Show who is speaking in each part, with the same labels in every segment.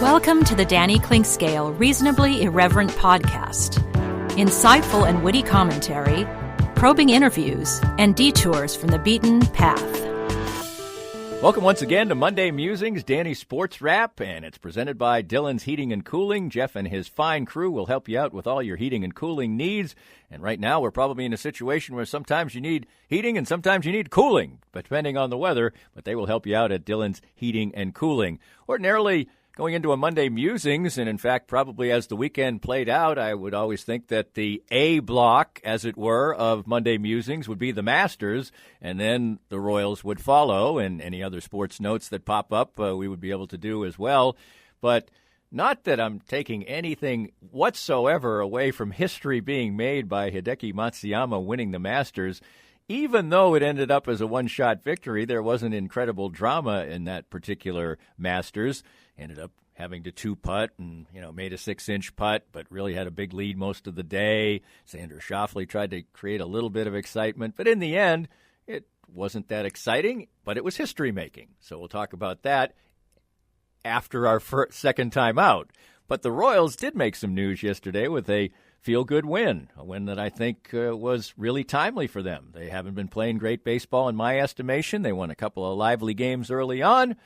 Speaker 1: Welcome to the Danny Clinkscale Reasonably Irreverent podcast. Insightful and witty commentary, probing interviews, and detours from the beaten path.
Speaker 2: Welcome once again to Monday Musings-Danny SportsWrap, and it's presented by Dillon's Heating and Cooling. Jeff and his fine crew will help you out with all your heating and cooling needs. And right now we're probably in a situation where sometimes you need heating and sometimes you need cooling, depending on the weather. But they will help you out at Dillon's Heating and Cooling. Ordinarily, going into a Monday Musings, and in fact, probably as the weekend played out, I would always think that the A block, as it were, of Monday Musings would be the Masters, and then the Royals would follow, and any other sports notes that pop up we would be able to do as well. But not that I'm taking anything whatsoever away from history being made by Hideki Matsuyama winning the Masters. Even though it ended up as a one-shot victory, there was an incredible drama in that particular Masters. Ended up having to two-putt and, made a 6-inch putt, but really had a big lead most of the day. Xander Schauffele tried to create a little bit of excitement, but in the end, it wasn't that exciting, but it was history-making. So we'll talk about that after our second time out. But the Royals did make some news yesterday with a feel-good win, a win that I think was really timely for them. They haven't been playing great baseball in my estimation. They won a couple of lively games early on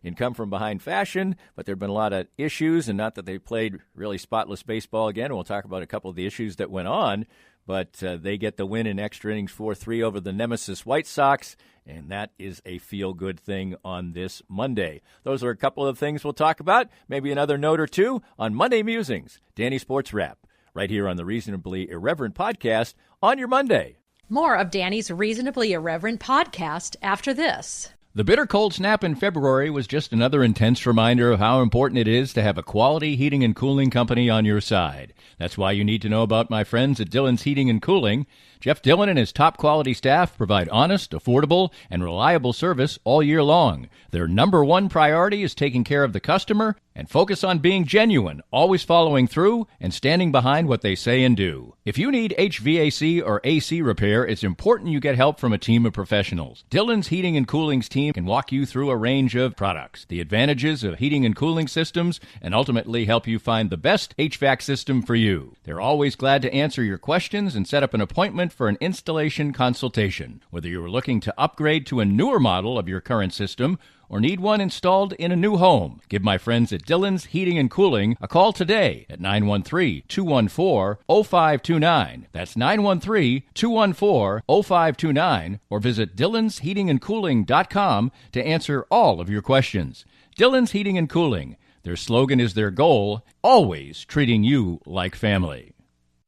Speaker 2: in come-from-behind fashion, but there have been a lot of issues, and not that they played really spotless baseball again. We'll talk about a couple of the issues that went on, but they get the win in extra innings 4-3 over the Nemesis White Sox, and that is a feel-good thing on this Monday. Those are a couple of things we'll talk about, maybe another note or two on Monday Musings, Danny SportsWrap, right here on the Reasonably Irreverent podcast on your Monday.
Speaker 1: More of Danny's Reasonably Irreverent podcast after this.
Speaker 2: The bitter cold snap in February was just another intense reminder of how important it is to have a quality heating and cooling company on your side. That's why you need to know about my friends at Dillon's Heating and Cooling. Jeff Dillon and his top-quality staff provide honest, affordable, and reliable service all year long. Their number one priority is taking care of the customer and focus on being genuine, always following through and standing behind what they say and do. If you need HVAC or AC repair, it's important you get help from a team of professionals. Dillon's Heating and Cooling's team can walk you through a range of products, the advantages of heating and cooling systems, and ultimately help you find the best HVAC system for you. They're always glad to answer your questions and set up an appointment for an installation consultation. Whether you're looking to upgrade to a newer model of your current system or need one installed in a new home, give my friends at Dillon's Heating and Cooling a call today at 913-214-0529. That's 913-214-0529, or visit dillonsheatingandcooling.com to answer all of your questions. Dillon's Heating and Cooling. Their slogan is their goal, always treating you like family.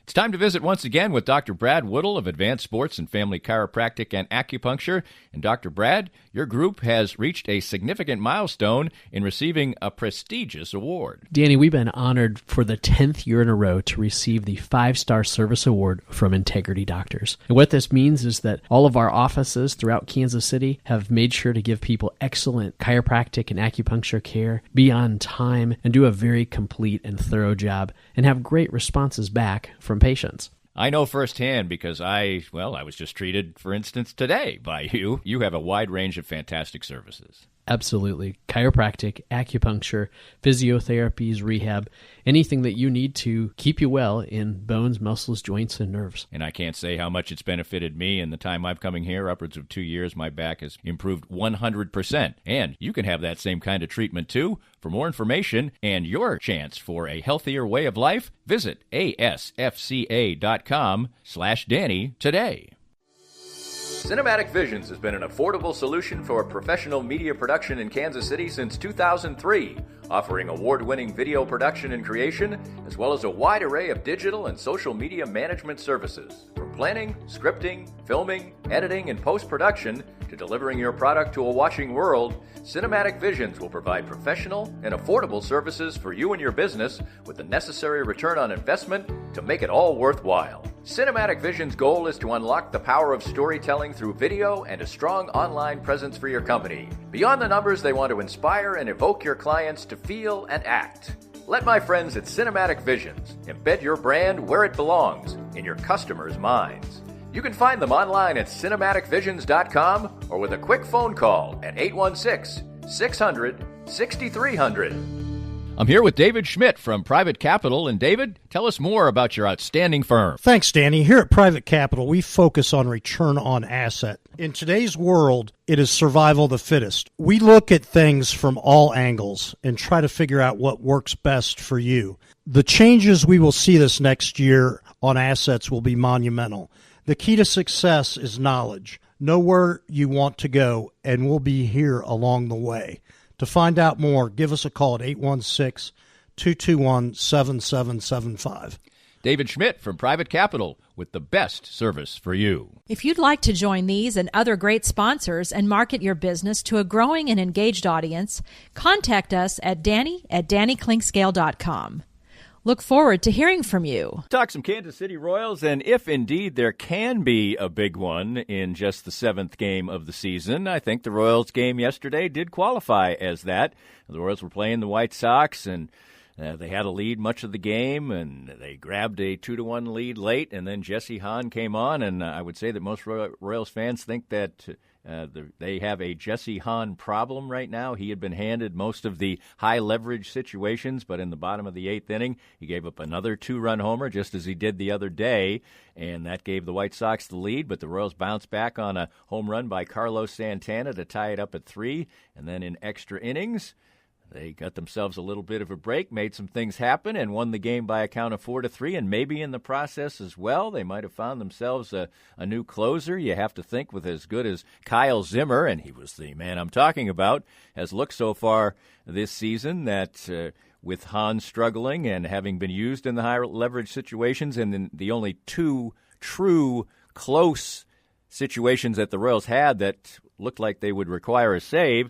Speaker 2: It's time to visit once again with Dr. Brad Woodall of Advanced Sports and Family Chiropractic and Acupuncture. And Dr. Brad, your group has reached a significant milestone in receiving a prestigious award.
Speaker 3: Danny, we've been honored for the 10th year in a row to receive the 5-Star Service Award from Integrity Doctors. And what this means is that all of our offices throughout Kansas City have made sure to give people excellent chiropractic and acupuncture care, be on time, and do a very complete and thorough job, and have great responses back from patients.
Speaker 2: I know firsthand because I was just treated, for instance, today by you. You have a wide range of fantastic services.
Speaker 3: Absolutely. Chiropractic, acupuncture, physiotherapies, rehab, anything that you need to keep you well in bones, muscles, joints, and nerves.
Speaker 2: And I can't say how much it's benefited me in the time I've coming here, upwards of 2 years. My back has improved 100%. And you can have that same kind of treatment too. For more information and your chance for a healthier way of life, visit asfca.com/Danny today. Cinematic Visions has been an affordable solution for professional media production in Kansas City since 2003, offering award-winning video production and creation, as well as a wide array of digital and social media management services. From planning, scripting, filming, editing, and post-production, to delivering your product to a watching world, Cinematic Visions will provide professional and affordable services for you and your business with the necessary return on investment to make it all worthwhile. Cinematic Vision's goal is to unlock the power of storytelling through video and a strong online presence for your company. Beyond the numbers, they want to inspire and evoke your clients to feel and act. Let my friends at Cinematic Visions embed your brand where it belongs, in your customers' minds. You can find them online at cinematicvisions.com or with a quick phone call at 816-600 6,300. I'm here with David Schmidt from Private Capital. And David, tell us more about your outstanding firm.
Speaker 4: Thanks, Danny. Here at Private Capital, we focus on return on asset. In today's world, it is survival of the fittest. We look at things from all angles and try to figure out what works best for you. The changes we will see this next year on assets will be monumental. The key to success is knowledge. Know where you want to go, and we'll be here along the way. To find out more, give us a call at 816-221-7775.
Speaker 2: David Schmidt from Private Capital with the best service for you.
Speaker 1: If you'd like to join these and other great sponsors and market your business to a growing and engaged audience, contact us at danny@dannyclinkscale.com. Look forward to hearing from you.
Speaker 2: Talk some Kansas City Royals, and if indeed there can be a big one in just the seventh game of the season, I think the Royals game yesterday did qualify as that. The Royals were playing the White Sox, and they had a lead much of the game, and they grabbed a 2-1 lead late, and then Jesse Hahn came on, and I would say that most Royals fans think that they have a Jesse Hahn problem right now. He had been handed most of the high-leverage situations, but in the bottom of the eighth inning, he gave up another 2-run homer, just as he did the other day, and that gave the White Sox the lead, but the Royals bounced back on a home run by Carlos Santana to tie it up at 3, and then in extra innings, they got themselves a little bit of a break, made some things happen, and won the game by a count of 4-3. And maybe in the process as well, they might have found themselves a new closer. You have to think with as good as Kyle Zimmer, and he was the man I'm talking about, has looked so far this season that with Hahn struggling and having been used in the high leverage situations, and in the only two true close situations that the Royals had that looked like they would require a save,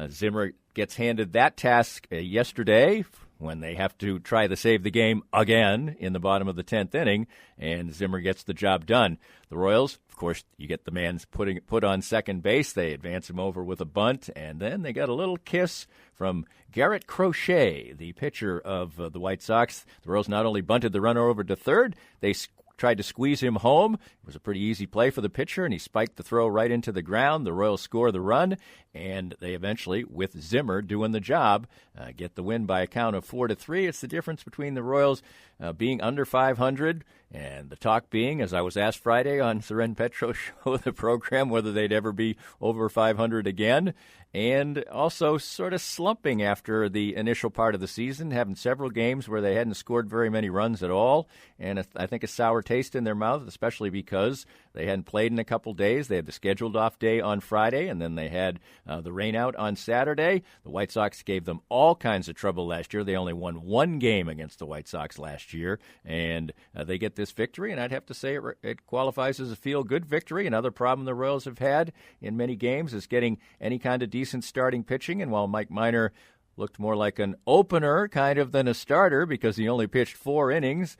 Speaker 2: Zimmer gets handed that task yesterday when they have to try to save the game again in the bottom of the 10th inning, and Zimmer gets the job done. The Royals, of course, you get the man put on second base. They advance him over with a bunt, and then they got a little kiss from Garrett Crochet, the pitcher of the White Sox. The Royals not only bunted the runner over to third, they tried to squeeze him home. It was a pretty easy play for the pitcher, and he spiked the throw right into the ground. The Royals score the run, and they eventually, with Zimmer doing the job, get the win by a count of 4-3. It's the difference between the Royals being under 500 and the talk being, as I was asked Friday on Soren Petro's show, the program, whether they'd ever be over 500 again, and also sort of slumping after the initial part of the season, having several games where they hadn't scored very many runs at all, and I think a sour taste in their mouth, especially because they hadn't played in a couple days. They had the scheduled off day on Friday, and then they had the rain out on Saturday. The White Sox gave them all kinds of trouble last year. They only won one game against the White Sox last year, and they get this victory, and I'd have to say it qualifies as a feel-good victory. Another problem the Royals have had in many games is getting any kind of decent starting pitching, and while Mike Minor looked more like an opener kind of than a starter because he only pitched 4 innings.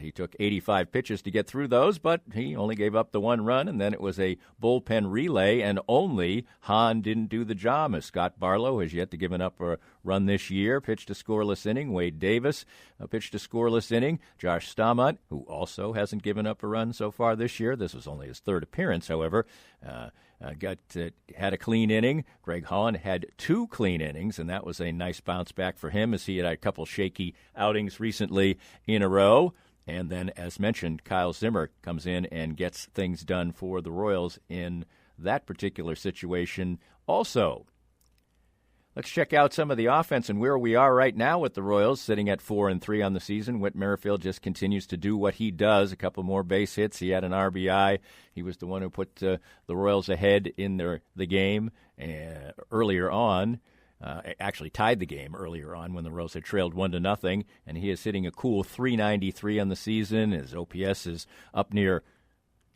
Speaker 2: He took 85 pitches to get through those, but he only gave up the 1 run, and then it was a bullpen relay, and only Hahn didn't do the job, as Scott Barlow has yet to give up a run this year, pitched a scoreless inning. Wade Davis pitched a scoreless inning. Josh Staumont, who also hasn't given up a run so far this year, this was only his 3rd appearance, however, had a clean inning. Greg Holland had 2 clean innings, and that was a nice bounce back for him as he had a couple shaky outings recently in a row. And then, as mentioned, Kyle Zimmer comes in and gets things done for the Royals in that particular situation also. Let's check out some of the offense and where we are right now with the Royals, sitting at 4-3 on the season. Whit Merrifield just continues to do what he does. A couple more base hits. He had an RBI. He was the one who put the Royals ahead in the game earlier on. Actually tied the game earlier on when the Royals had trailed 1-0, and he is hitting a cool .393 on the season. His OPS is up near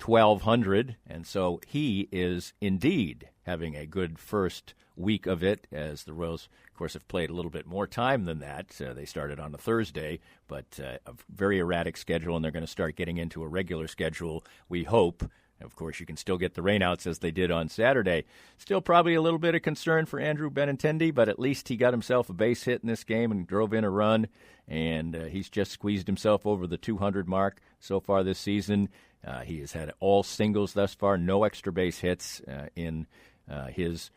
Speaker 2: 1,200, and so he is indeed having a good first week of it, as the Royals, of course, have played a little bit more time than that. They started on a Thursday, but a very erratic schedule, and they're going to start getting into a regular schedule, we hope. Of course, you can still get the rainouts as they did on Saturday. Still probably a little bit of concern for Andrew Benintendi, but at least he got himself a base hit in this game and drove in a run, and he's just squeezed himself over the 200 mark so far this season. He has had all singles thus far, no extra base hits in his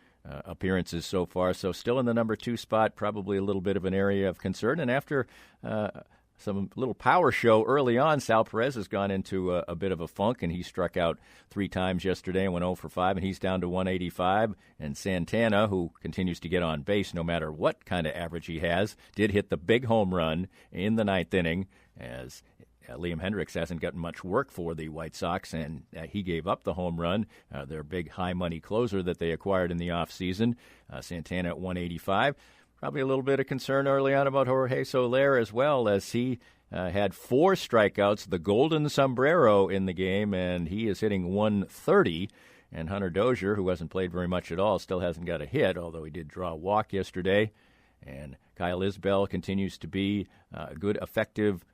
Speaker 2: appearances so far. So still in the number 2 spot, probably a little bit of an area of concern. And after some little power show early on, Sal Perez has gone into a bit of a funk, and he struck out 3 times yesterday and went 0 for 5, and he's down to 185. And Santana, who continues to get on base no matter what kind of average he has, did hit the big home run in the 9th inning, as Liam Hendricks hasn't gotten much work for the White Sox, and he gave up the home run, their big high-money closer that they acquired in the offseason. Santana at 185. Probably a little bit of concern early on about Jorge Soler as well, as he had 4 strikeouts, the golden sombrero in the game, and he is hitting 130. And Hunter Dozier, who hasn't played very much at all, still hasn't got a hit, although he did draw a walk yesterday. And Kyle Isbell continues to be a good, effective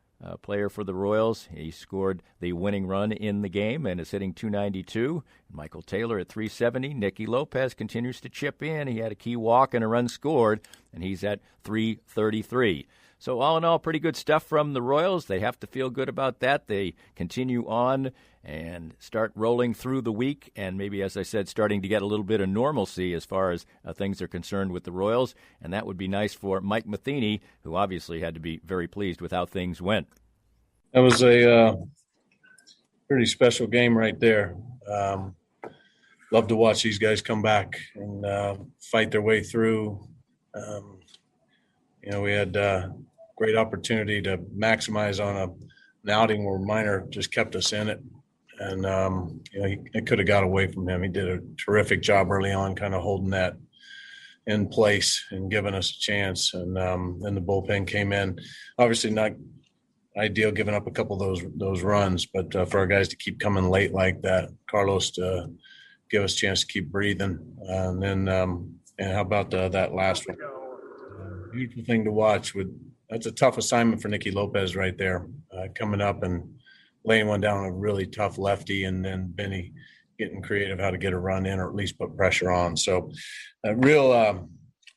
Speaker 2: player for the Royals. He scored the winning run in the game and is hitting 292. Michael Taylor at 370. Nicky Lopez continues to chip in. He had a key walk and a run scored, and he's at 333. So all in all, pretty good stuff from the Royals. They have to feel good about that. They continue on and start rolling through the week, and maybe, as I said, starting to get a little bit of normalcy as far as things are concerned with the Royals, and that would be nice for Mike Matheny, who obviously had to be very pleased with how things went.
Speaker 5: That was a pretty special game right there. Love to watch these guys come back and fight their way through. We had great opportunity to maximize on an outing where Minor just kept us in it. And, it could have got away from him. He did a terrific job early on, kind of holding that in place and giving us a chance. And then the bullpen came in. Obviously not ideal giving up a couple of those runs, but for our guys to keep coming late like that, Carlos to give us a chance to keep breathing. And then and how about that last one? Beautiful thing to watch. That's a tough assignment for Nicky Lopez right there, coming up and laying one down, a really tough lefty, and then Benny getting creative how to get a run in or at least put pressure on. So real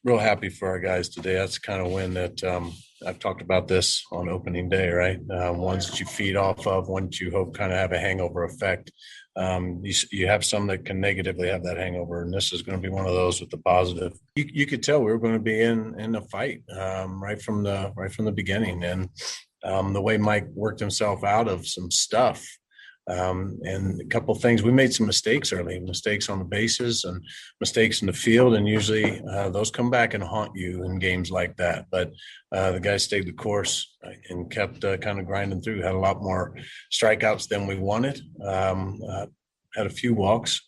Speaker 5: happy for our guys today. That's the kind of win that I've talked about this on opening day, right? Ones that you feed off of, ones you hope kind of have a hangover effect. You have some that can negatively have that hangover, and this is going to be one of those with the positive. You could tell we were going to be in a fight right from the beginning, and the way Mike worked himself out of some stuff. And a couple of things, we made some mistakes early, mistakes on the bases and mistakes in the field. And usually those come back and haunt you in games like that. But the guys stayed the course and kept kind of grinding through, had a lot more strikeouts than we wanted. Had a few walks,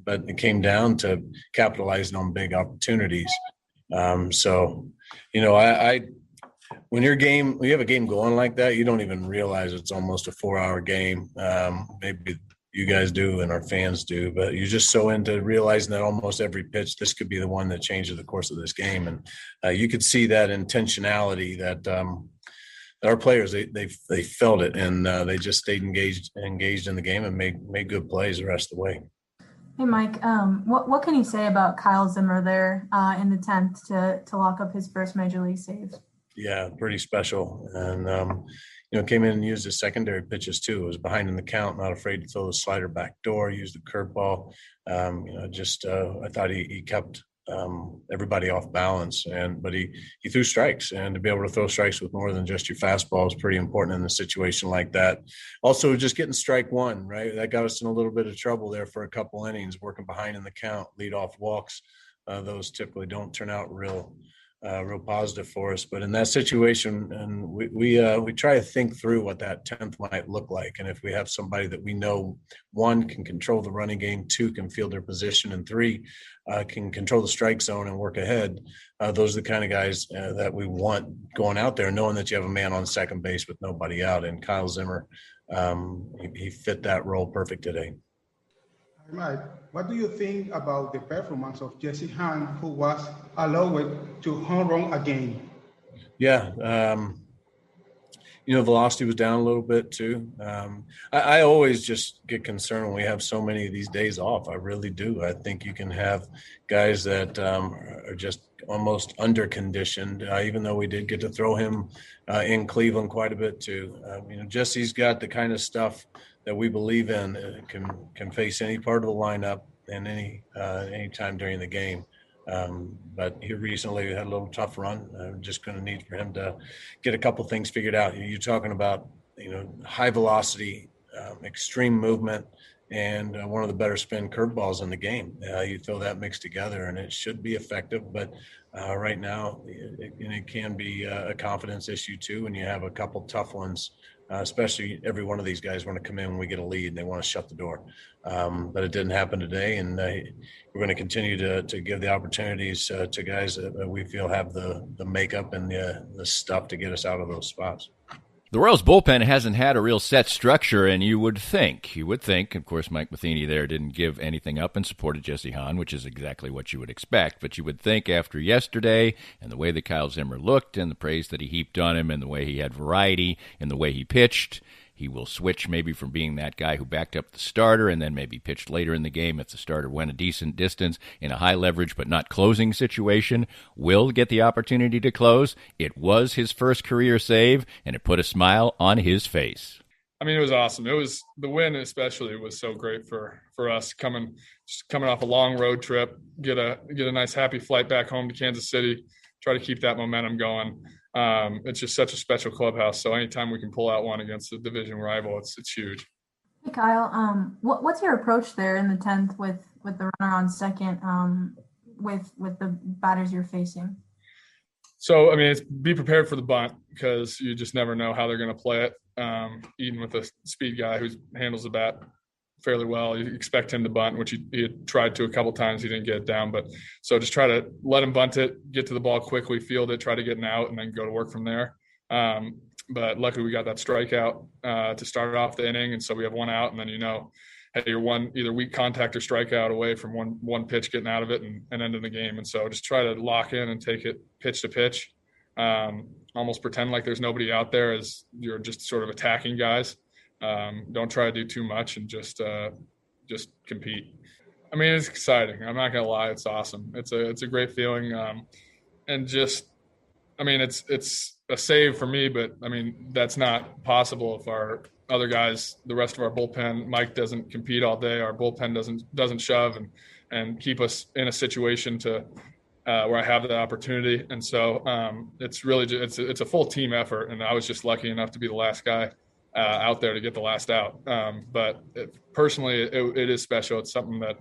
Speaker 5: but it came down to capitalizing on big opportunities. When you have a game going like that, you don't even realize it's almost a 4-hour game. Maybe you guys do and our fans do, but you're just so into realizing that almost every pitch, this could be the one that changes the course of this game. And you could see that intentionality that our players, they felt it, and they just stayed engaged in the game and made good plays the rest of the way.
Speaker 6: Hey, Mike, what can you say about Kyle Zimmer there in the 10th to lock up his first major league save?
Speaker 5: Yeah, pretty special. And, came in and used his secondary pitches too. It was behind in the count, not afraid to throw the slider back door, used the curveball. I thought he kept everybody off balance, but he threw strikes, and to be able to throw strikes with more than just your fastball is pretty important in a situation like that. Also, just getting strike one, right? That got us in a little bit of trouble there for a couple innings, working behind in the count, lead off walks. Those typically don't turn out real positive for us, but in that situation, and we try to think through what that 10th might look like, and if we have somebody that we know, 1, can control the running game, 2, can field their position, and 3, can control the strike zone and work ahead, those are the kind of guys that we want going out there, knowing that you have a man on second base with nobody out. And Kyle Zimmer, he fit that role perfect today.
Speaker 7: Mike, what do you think about the performance of Jesse Hunt, who was allowed to home run again?
Speaker 5: Yeah, velocity was down a little bit too. I always just get concerned when we have so many of these days off. I really do. I think you can have guys that are just almost under-conditioned, even though we did get to throw him in Cleveland quite a bit too. Jesse's got the kind of stuff that we believe in, can face any part of the lineup and any time during the game. But here recently we had a little tough run. Just going to need for him to get a couple things figured out. You're talking about, high velocity, extreme movement, and one of the better spin curveballs in the game. You throw that mixed together, and it should be effective. But right now, it can be a confidence issue too, and you have a couple tough ones. Especially every one of these guys want to come in when we get a lead and they want to shut the door. But it didn't happen today, and we're going to continue to give the opportunities to guys that we feel have the makeup and the stuff to get us out of those spots.
Speaker 2: The Royals bullpen hasn't had a real set structure, and you would think, of course, Mike Matheny there didn't give anything up and supported Jesse Hahn, which is exactly what you would expect. But you would think after yesterday and the way that Kyle Zimmer looked and the praise that he heaped on him and the way he had variety and the way he pitched, he will switch maybe from being that guy who backed up the starter and then maybe pitched later in the game if the starter went a decent distance in a high leverage but not closing situation. Will get the opportunity to close. It was his first career save, and it put a smile on his face.
Speaker 8: I mean, it was awesome. It was the win, especially, was so great for us coming off a long road trip, get a nice happy flight back home to Kansas City, try to keep that momentum going. It's just such a special clubhouse. So anytime we can pull out one against the division rival, it's huge.
Speaker 6: Hey Kyle, what's your approach there in the 10th with the runner on second, with the batters you're facing?
Speaker 8: So, I mean, it's be prepared for the bunt because you just never know how they're going to play it. Even with a speed guy who handles the bat fairly well, you expect him to bunt, which he had tried to a couple times. He didn't get it down. But so just try to let him bunt it, get to the ball quickly, field it, try to get an out, and then go to work from there. But luckily we got that strikeout to start off the inning. And so we have one out, and then, hey, you're one either weak contact or strikeout away from one pitch getting out of it and ending the game. And so just try to lock in and take it pitch to pitch. Almost pretend like there's nobody out there as you're just sort of attacking guys. Don't try to do too much and just compete. I mean, it's exciting. I'm not going to lie. It's awesome. It's a great feeling. And just, I mean, it's a save for me, but I mean, that's not possible if our other guys, the rest of our bullpen, Mike doesn't compete all day. Our bullpen doesn't shove and keep us in a situation to where I have the opportunity. And so it's really it's a full team effort. And I was just lucky enough to be the last guy out there to get the last out. But personally, it is special. It's something that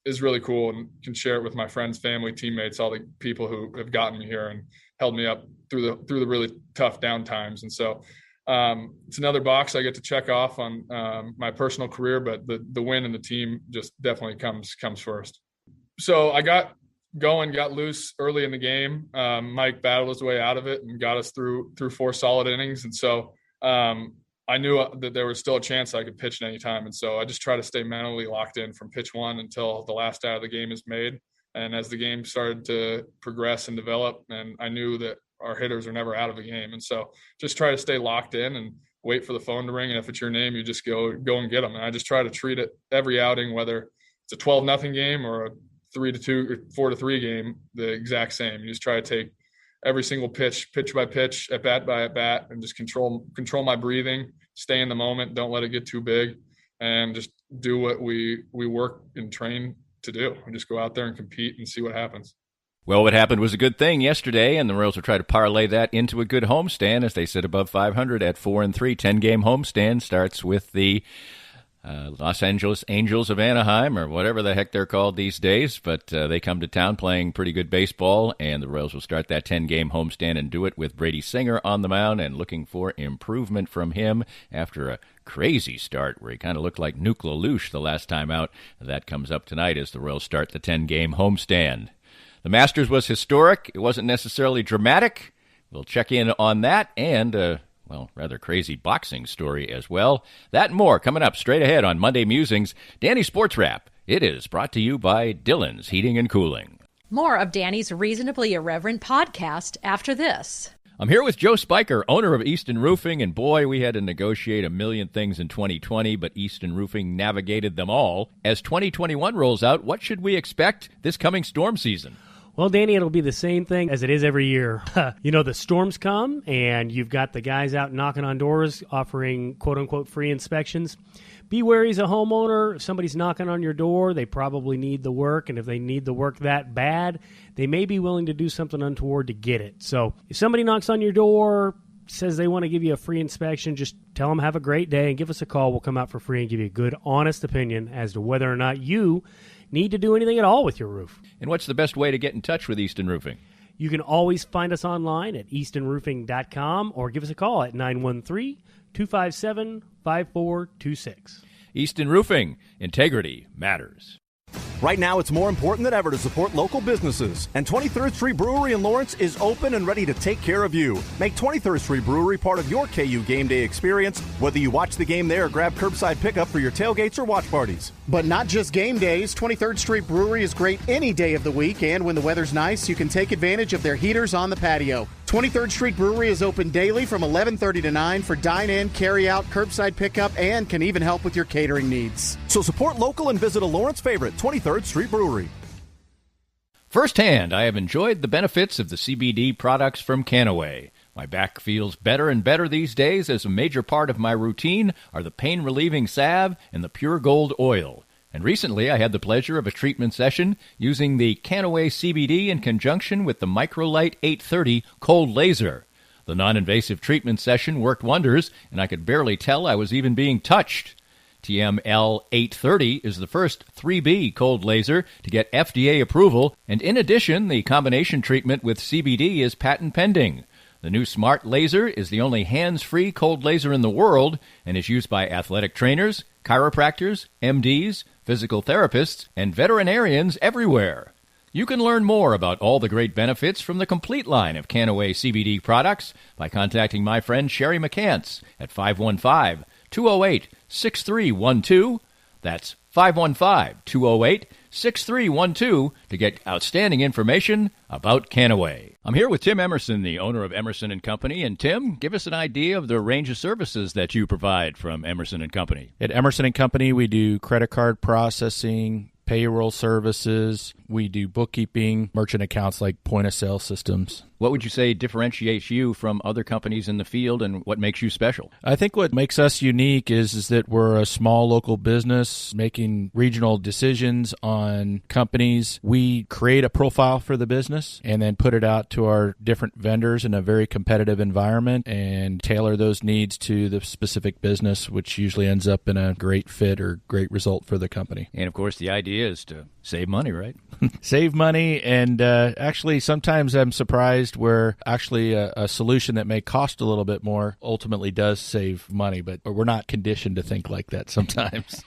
Speaker 8: is really cool and can share it with my friends, family, teammates, all the people who have gotten me here and held me up through the really tough down times. And so it's another box I get to check off on my personal career, but the win and the team just definitely comes first. So I got loose early in the game. Mike battled his way out of it and got us through 4 solid innings. And so I knew that there was still a chance I could pitch at any time. And so I just try to stay mentally locked in from pitch 1 until the last out of the game is made. And as the game started to progress and develop, and I knew that our hitters are never out of the game. And so just try to stay locked in and wait for the phone to ring. And if it's your name, you just go and get them. And I just try to treat it every outing, whether it's a 12-0 game or a 3-2 or 4-3 game, the exact same. You just try to take every single pitch by pitch, at bat by at bat, and just control my breathing, stay in the moment, don't let it get too big, and just do what we work and train to do. And just go out there and compete and see what happens.
Speaker 2: Well, what happened was a good thing yesterday, and the Royals will try to parlay that into a good homestand as they sit above 500 at 4-3. 10-game homestand starts with the Los Angeles Angels of Anaheim, or whatever the heck they're called these days, but they come to town playing pretty good baseball, and the Royals will start that 10-game homestand and do it with Brady Singer on the mound and looking for improvement from him after a crazy start where he kind of looked like Nuke Lelouch the last time out. That comes up tonight as the Royals start the 10-game homestand. The Masters was historic. It wasn't necessarily dramatic. We'll check in on that and rather crazy boxing story as well. That and more coming up straight ahead on Monday Musings. Danny Sports Wrap. It is brought to you by Dillon's Heating and Cooling.
Speaker 1: More of Danny's Reasonably Irreverent podcast after this.
Speaker 2: I'm here with Joe Spiker, owner of Easton Roofing, and boy, we had to negotiate a million things in 2020, but Easton Roofing navigated them all. As 2021 rolls out, what should we expect this coming storm season?
Speaker 9: Well, Danny, it'll be the same thing as it is every year. The storms come, and you've got the guys out knocking on doors offering quote-unquote free inspections. be wary as a homeowner. If somebody's knocking on your door, they probably need the work, and if they need the work that bad, they may be willing to do something untoward to get it. So if somebody knocks on your door, says they want to give you a free inspection, just tell them have a great day and give us a call. We'll come out for free and give you a good, honest opinion as to whether or not you need to do anything at all with your roof.
Speaker 2: And what's the best way to get in touch with Easton Roofing?
Speaker 9: You can always find us online at eastonroofing.com or give us a call at 913-257-5426.
Speaker 2: Easton Roofing. Integrity matters.
Speaker 10: Right now, it's more important than ever to support local businesses. And 23rd Street Brewery in Lawrence is open and ready to take care of you. Make 23rd Street Brewery part of your KU game day experience, whether you watch the game there or grab curbside pickup for your tailgates or watch parties.
Speaker 11: But not just game days. 23rd Street Brewery is great any day of the week, and when the weather's nice, you can take advantage of their heaters on the patio. 23rd Street Brewery is open daily from 11:30 to 9 for dine-in, carry-out, curbside pickup, and can even help with your catering needs.
Speaker 10: So support local and visit a Lawrence favorite, 23rd Street Brewery.
Speaker 2: Firsthand, I have enjoyed the benefits of the CBD products from Canaway. My back feels better and better these days, as a major part of my routine are the pain-relieving salve and the Pure Gold oil. And recently, I had the pleasure of a treatment session using the Canaway CBD in conjunction with the Microlight 830 cold laser. The non-invasive treatment session worked wonders, and I could barely tell I was even being touched. TML 830 is the first 3B cold laser to get FDA approval, and in addition, the combination treatment with CBD is patent pending. The new Smart Laser is the only hands-free cold laser in the world and is used by athletic trainers, chiropractors, MDs, physical therapists, and veterinarians everywhere. You can learn more about all the great benefits from the complete line of Canaway CBD products by contacting my friend Sherry McCants at 515-208-6312. That's 515-208-6312 to get outstanding information about Canaway. I'm here with Tim Emerson, the owner of Emerson & Company. And Tim, give us an idea of the range of services that you provide from Emerson & Company.
Speaker 12: At Emerson & Company, we do credit card processing, payroll services. We do bookkeeping, merchant accounts like point-of-sale systems.
Speaker 2: What would you say differentiates you from other companies in the field, and what makes you special?
Speaker 12: I think what makes us unique is that we're a small local business making regional decisions on companies. We create a profile for the business and then put it out to our different vendors in a very competitive environment and tailor those needs to the specific business, which usually ends up in a great fit or great result for the company.
Speaker 2: And, of course, the idea is to save money, right?
Speaker 12: Save money, and actually sometimes I'm surprised where actually a solution that may cost a little bit more ultimately does save money, but we're not conditioned to think like that sometimes.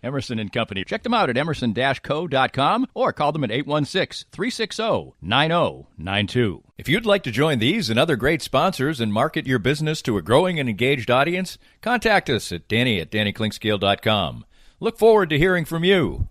Speaker 2: Emerson & Company. Check them out at emerson-co.com or call them at 816-360-9092. If you'd like to join these and other great sponsors and market your business to a growing and engaged audience, contact us at Danny@DannyKlinkscale.com. Look forward to hearing from you.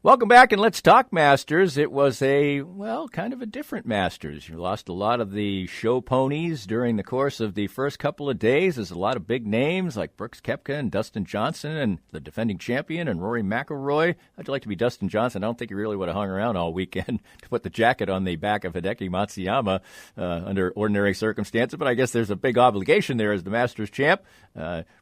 Speaker 2: Welcome back, and let's talk Masters. It was kind of a different Masters. You lost a lot of the show ponies during the course of the first couple of days. There's a lot of big names like Brooks Koepka and Dustin Johnson and the defending champion and Rory McIlroy. How'd you like to be Dustin Johnson? I don't think he really would have hung around all weekend to put the jacket on the back of Hideki Matsuyama under ordinary circumstances, but I guess there's a big obligation there as the Masters champ.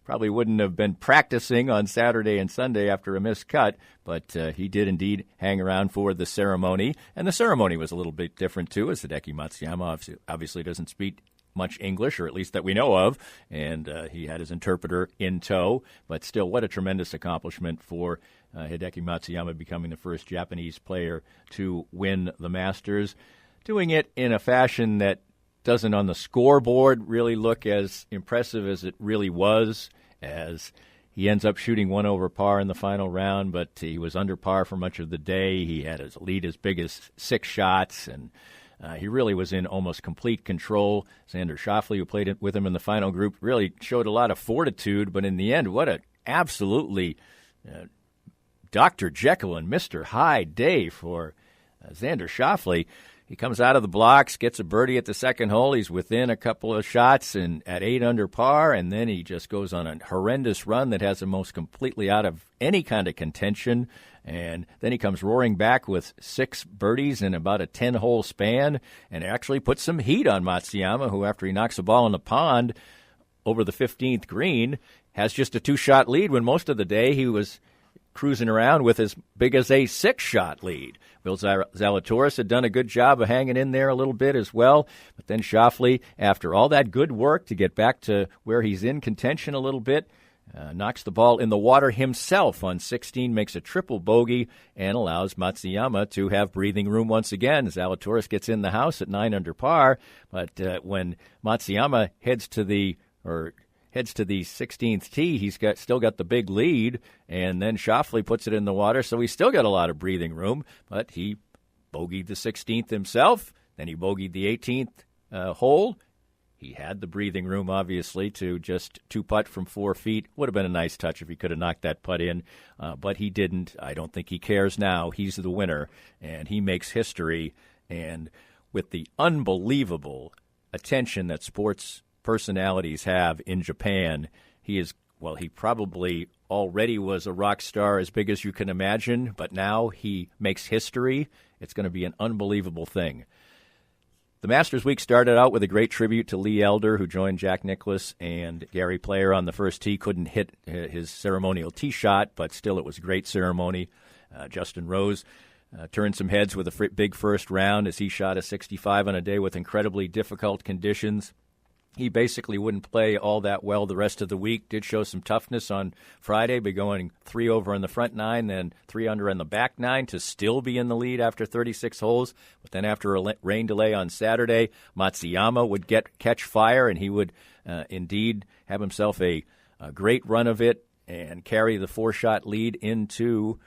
Speaker 2: Probably wouldn't have been practicing on Saturday and Sunday after a missed cut, but he did indeed hang around for the ceremony. And the ceremony was a little bit different, too, as Hideki Matsuyama obviously doesn't speak much English, or at least that we know of, and he had his interpreter in tow. But still, what a tremendous accomplishment for Hideki Matsuyama, becoming the first Japanese player to win the Masters, doing it in a fashion that doesn't on the scoreboard really look as impressive as it really was, as he ends up shooting one over par in the final round, but he was under par for much of the day. He had his lead as big as 6 shots, and he really was in almost complete control. Xander Schauffele, who played with him in the final group, really showed a lot of fortitude, but in the end, what an absolutely Dr. Jekyll and Mr. Hyde day for Xander Schauffele. He comes out of the blocks, gets a birdie at the second hole. He's within a couple of shots and at 8 under par, and then he just goes on a horrendous run that has him most completely out of any kind of contention. And then he comes roaring back with 6 birdies in about a 10-hole span and actually puts some heat on Matsuyama, who, after he knocks the ball in the pond over the 15th green, has just a 2-shot lead when most of the day he was cruising around with as big as a 6-shot lead. Will Zalatoris had done a good job of hanging in there a little bit as well, but then Schauffele, after all that good work to get back to where he's in contention a little bit, knocks the ball in the water himself on 16, makes a triple bogey, and allows Matsuyama to have breathing room once again. Zalatoris gets in the house at 9 under par, but when Matsuyama heads to the 16th tee, he's still got the big lead, and then Schauffele puts it in the water, so he's still got a lot of breathing room, but he bogeyed the 16th himself, then he bogeyed the 18th hole. He had the breathing room, obviously, to just 2-putt from 4 feet. Would have been a nice touch if he could have knocked that putt in, but he didn't. I don't think he cares now. He's the winner, and he makes history. And with the unbelievable attention that sports personalities have in Japan, he probably already was a rock star as big as you can imagine, but now he makes history. It's going to be an unbelievable thing. The Masters Week started out with a great tribute to Lee Elder, who joined Jack Nicklaus and Gary Player on the first tee. Couldn't hit his ceremonial tee shot, but still it was a great ceremony. Justin Rose turned some heads with a big first round as he shot a 65 on a day with incredibly difficult conditions. He basically wouldn't play all that well the rest of the week. Did show some toughness on Friday by going 3 over on the front 9, then 3 under on the back 9 to still be in the lead after 36 holes. But then after a rain delay on Saturday, Matsuyama would catch fire, and he would indeed have himself a great run of it and carry the 4-shot lead into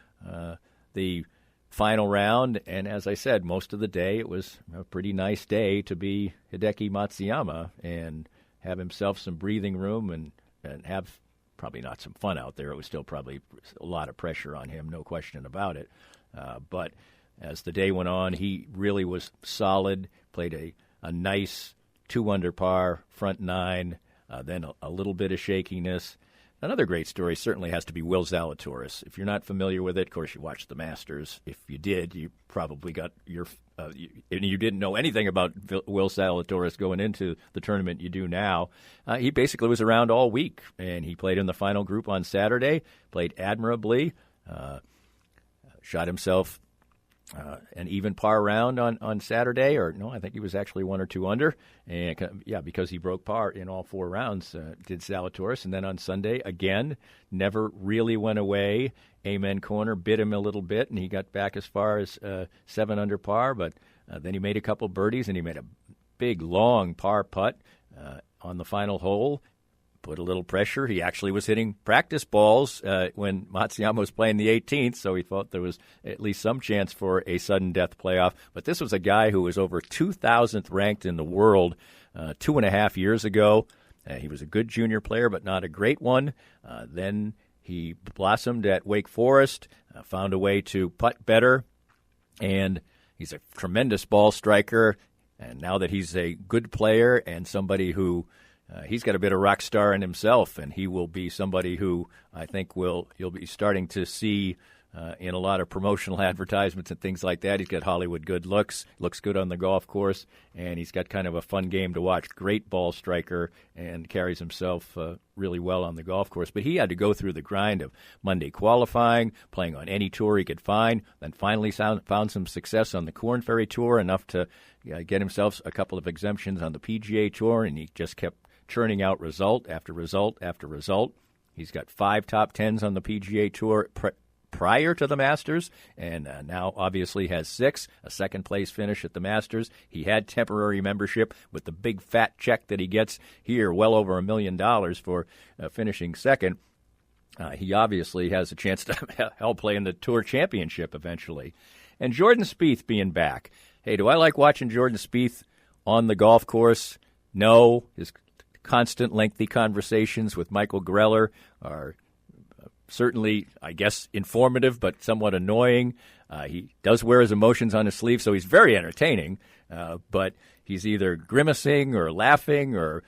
Speaker 2: the final round. And as I said, most of the day it was a pretty nice day to be Hideki Matsuyama and have himself some breathing room and have probably not some fun out there. It was still probably a lot of pressure on him, no question about it. But as the day went on, he really was solid, played a nice 2 under par, front 9, then a little bit of shakiness. Another great story certainly has to be Will Zalatoris. If you're not familiar with it, of course, you watched the Masters. If you did, you probably got and you didn't know anything about Will Zalatoris going into the tournament you do now. He basically was around all week, and he played in the final group on Saturday, played admirably, shot himself an even par round on Saturday, or no, I think he was actually 1 or 2 under, and because he broke par in all 4 rounds, did Zalatoris. And then on Sunday, again, never really went away. Amen Corner bit him a little bit, and he got back as far as 7 under par, but then he made a couple birdies, and he made a big, long par putt on the final hole. Put a little pressure. He actually was hitting practice balls when Matsuyama was playing the 18th, so he thought there was at least some chance for a sudden death playoff. But this was a guy who was over 2,000th ranked in the world 2.5 years ago. He was a good junior player, but not a great one. Then he blossomed at Wake Forest, found a way to putt better, and he's a tremendous ball striker. And now that he's a good player and somebody who he's got a bit of rock star in himself, and he will be somebody who I think you'll be starting to see in a lot of promotional advertisements and things like that. He's got Hollywood good looks good on the golf course, and he's got kind of a fun game to watch. Great ball striker and carries himself really well on the golf course. But he had to go through the grind of Monday qualifying, playing on any tour he could find, then finally found some success on the Korn Ferry Tour, enough to get himself a couple of exemptions on the PGA Tour, and he just kept churning out result after result after result. He's got 5 top 10s on the PGA Tour prior to the Masters, and now obviously has 6, a second-place finish at the Masters. He had temporary membership with the big fat check that he gets here, well over $1 million for finishing second. He obviously has a chance to help play in the Tour Championship eventually. And Jordan Spieth being back. Hey, do I like watching Jordan Spieth on the golf course? No. His constant lengthy conversations with Michael Greller are certainly, I guess, informative but somewhat annoying. He does wear his emotions on his sleeve, so he's very entertaining, but he's either grimacing or laughing or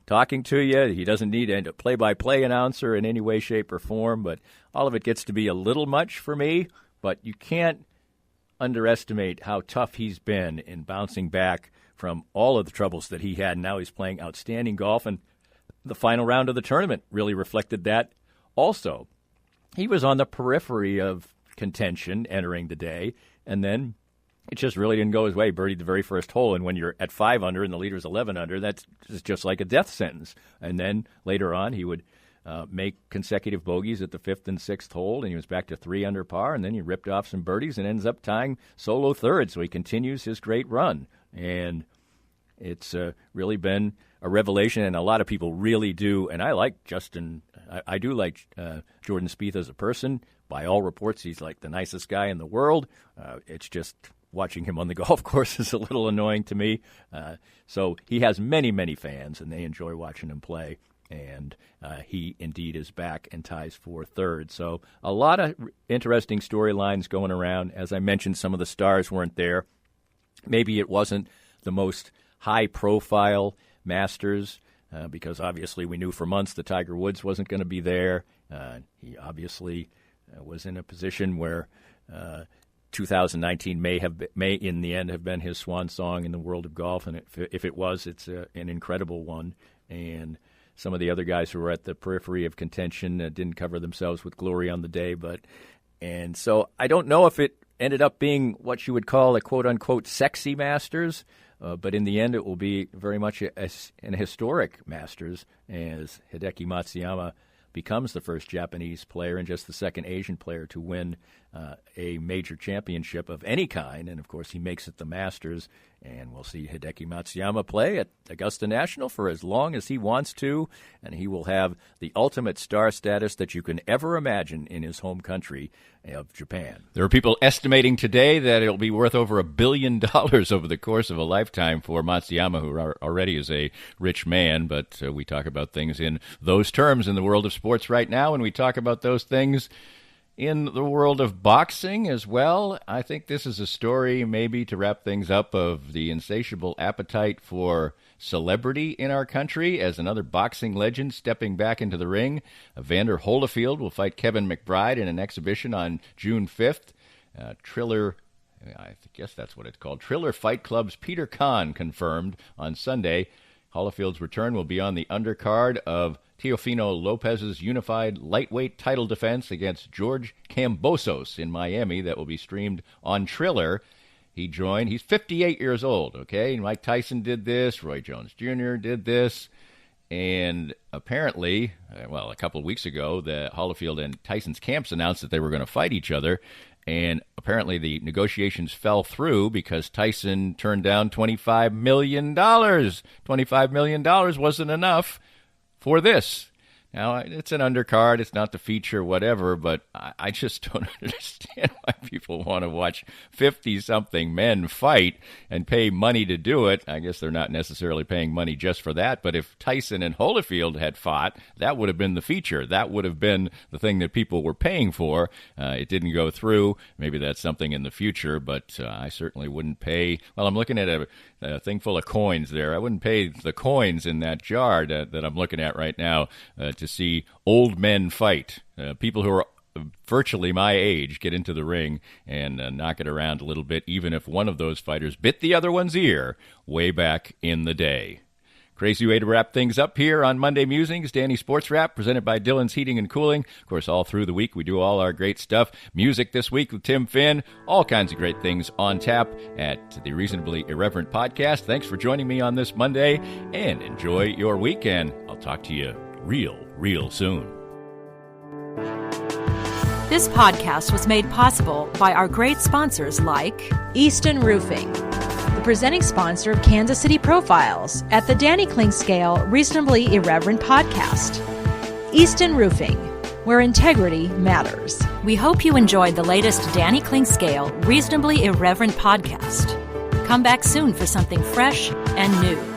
Speaker 2: talking to you. He doesn't need a play-by-play announcer in any way, shape, or form, but all of it gets to be a little much for me. But you can't underestimate how tough he's been in bouncing back from all of the troubles that he had. Now he's playing outstanding golf, and the final round of the tournament really reflected that also. He was on the periphery of contention entering the day, and then it just really didn't go his way. Birdied the very first hole, and when you're at 5 under and the leader's 11 under, that's just like a death sentence. And then later on, he would make consecutive bogeys at the 5th and 6th hole, and he was back to 3 under par, and then he ripped off some birdies and ends up tying solo third, so he continues his great run. And it's really been a revelation, and a lot of people really do. And I like Justin. I do like Jordan Spieth as a person. By all reports, he's like the nicest guy in the world. It's just watching him on the golf course is a little annoying to me. So he has many, many fans, and they enjoy watching him play. And he indeed is back and ties for third. So a lot of interesting storylines going around. As I mentioned, some of the stars weren't there. Maybe it wasn't the most high-profile Masters because obviously we knew for months that Tiger Woods wasn't going to be there. He obviously was in a position where 2019 may in the end have been his swan song in the world of golf, and if it was, it's an incredible one. And some of the other guys who were at the periphery of contention didn't cover themselves with glory on the day. And so I don't know if it ended up being what you would call a quote-unquote sexy Masters, but in the end it will be very much an historic Masters as Hideki Matsuyama becomes the first Japanese player and just the second Asian player to win a major championship of any kind. And, of course, he makes it the Masters. And we'll see Hideki Matsuyama play at Augusta National for as long as he wants to. And he will have the ultimate star status that you can ever imagine in his home country of Japan. There are people estimating today that it'll be worth over $1 billion over the course of a lifetime for Matsuyama, who already is a rich man. But we talk about things in those terms in the world of sports right now, and we talk about those things in the world of boxing as well. I think this is a story maybe to wrap things up of the insatiable appetite for celebrity in our country as another boxing legend stepping back into the ring. Evander Holyfield will fight Kevin McBride in an exhibition on June 5th. Triller, I guess that's what it's called, Triller Fight Club's Peter Kahn confirmed on Sunday Holyfield's return will be on the undercard of Teofimo Lopez's unified lightweight title defense against George Kambosos in Miami that will be streamed on Triller. He's 58 years old, okay? Mike Tyson did this. Roy Jones Jr. did this. And apparently, a couple of weeks ago, the Holyfield and Tyson's camps announced that they were going to fight each other. And apparently the negotiations fell through because Tyson turned down $25 million. $25 million wasn't enough for this. Now, it's an undercard, it's not the feature, whatever, but I just don't understand why people want to watch 50-something men fight and pay money to do it. I guess they're not necessarily paying money just for that, but if Tyson and Holyfield had fought, that would have been the feature. That would have been the thing that people were paying for. It didn't go through. Maybe that's something in the future, but I certainly wouldn't pay. Well, I'm looking at a thing full of coins there. I wouldn't pay the coins in that jar that I'm looking at right now to see old men fight. People who are virtually my age get into the ring and knock it around a little bit, even if one of those fighters bit the other one's ear way back in the day. Crazy way to wrap things up here on Monday Musings. Danny SportsWrap, presented by Dillon's Heating and Cooling. Of course, all through the week, we do all our great stuff. Music this week with Tim Finn. All kinds of great things on tap at the Reasonably Irreverent podcast. Thanks for joining me on this Monday, and enjoy your weekend. I'll talk to you real soon.
Speaker 1: This podcast was made possible by our great sponsors like
Speaker 13: Easton Roofing, the presenting sponsor of Kansas City Profiles at the Danny Klink Scale Reasonably Irreverent podcast. Easton Roofing, where integrity matters.
Speaker 1: We hope you enjoyed the latest Danny Klink Scale Reasonably Irreverent podcast. Come back soon for something fresh and new.